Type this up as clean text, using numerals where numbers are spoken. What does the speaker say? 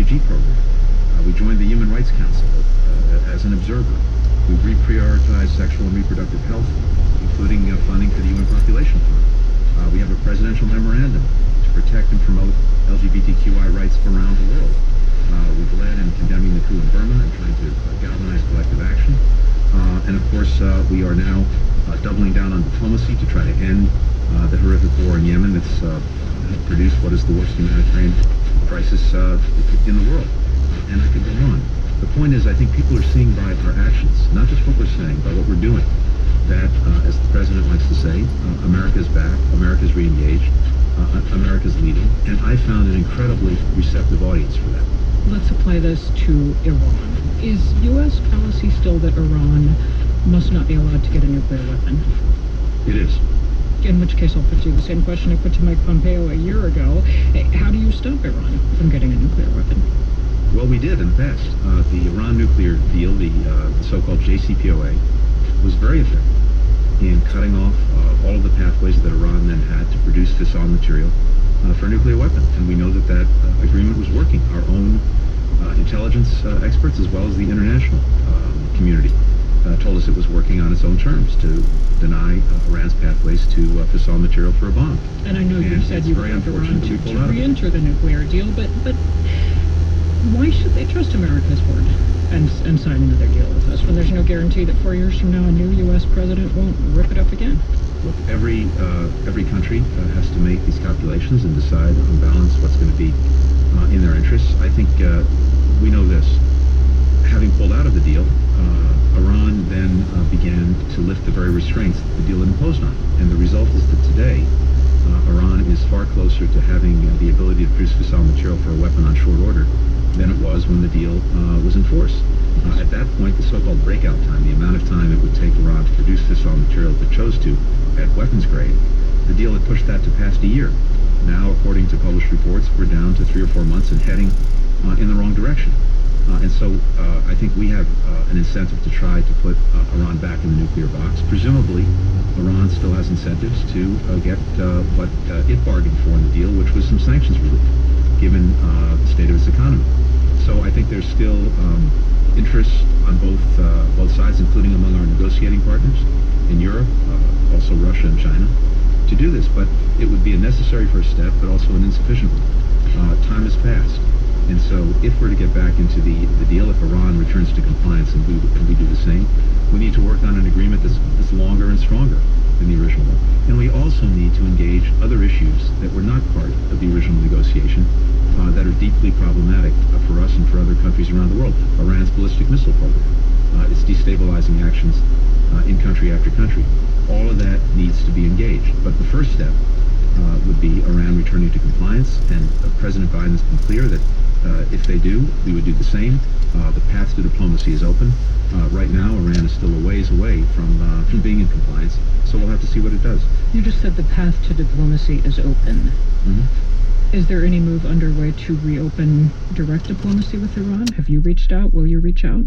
refugee program. We joined the Human Rights Council as an observer. We've reprioritized sexual and reproductive health, including funding for the UN Population Fund. We have a presidential memorandum to protect and promote LGBTQI rights around the world. We've led in condemning the coup in Burma and trying to galvanize collective action. And of course, we are now doubling down on diplomacy to try to end the horrific war in Yemen that's produced what is the worst humanitarian crisis in the world. And I could go on. The point is, I think people are seeing by our actions, not just what we're saying, by what we're doing, that, as the president likes to say, America's back, America's re-engaged, America's leading, and I found an incredibly receptive audience for that. Let's apply this to Iran. Is U.S. policy still that Iran must not be allowed to get a nuclear weapon? It is. In which case, I'll put to you the same question I put to Mike Pompeo a year ago. How do you stop Iran from getting a nuclear weapon? Well, we did in the past. The Iran nuclear deal, the so-called JCPOA, was very effective in cutting off all of the pathways that Iran then had to produce fissile material for a nuclear weapon. And we know that that agreement was working. Our own intelligence experts, as well as the international community, told us it was working on its own terms to deny Iran's pathways to fissile material for a bomb. And I know you said you want Iran to re-enter the nuclear deal, but why should they trust America's word and sign another deal with us when there's no guarantee that 4 years from now a new U.S. president won't rip it up again? Look, every country has to make these calculations and decide on balance what's going to be in their interests. I think we know this. Having pulled out of the deal, Iran then began to lift the very restraints that the deal imposed on it. And the result is that today, Iran is far closer to having the ability to produce fissile material for a weapon on short order than it was when the deal was in force. At that point, the so-called breakout time, the amount of time it would take Iran to produce fissile material if it chose to at weapons grade, the deal had pushed that to past a year. Now, according to published reports, we're down to 3 or 4 months and heading in the wrong direction. And so I think we have an incentive to try to put Iran back in the nuclear box. Presumably, Iran still has incentives to get what it bargained for in the deal, which was some sanctions relief, given the state of its economy. So I think there's still interest on both sides, including among our negotiating partners in Europe, also Russia and China, to do this. But it would be a necessary first step, but also an insufficient one. Time has passed. And so if we're to get back into the deal, if Iran returns to compliance and we do the same, we need to work on an agreement that's longer and stronger than the original one. And we also need to engage other issues that were not part of the original negotiation that are deeply problematic for us and for other countries around the world. Iran's ballistic missile program, its destabilizing actions in country after country. All of that needs to be engaged. But the first step would be Iran returning to compliance, and President Biden has been clear that if they do, we would do the same. The path to diplomacy is open. Right now, Iran is still a ways away from being in compliance, so we'll have to see what it does. You just said the path to diplomacy is open. Mm-hmm. Is there any move underway to reopen direct diplomacy with Iran? Have you reached out? Will you reach out?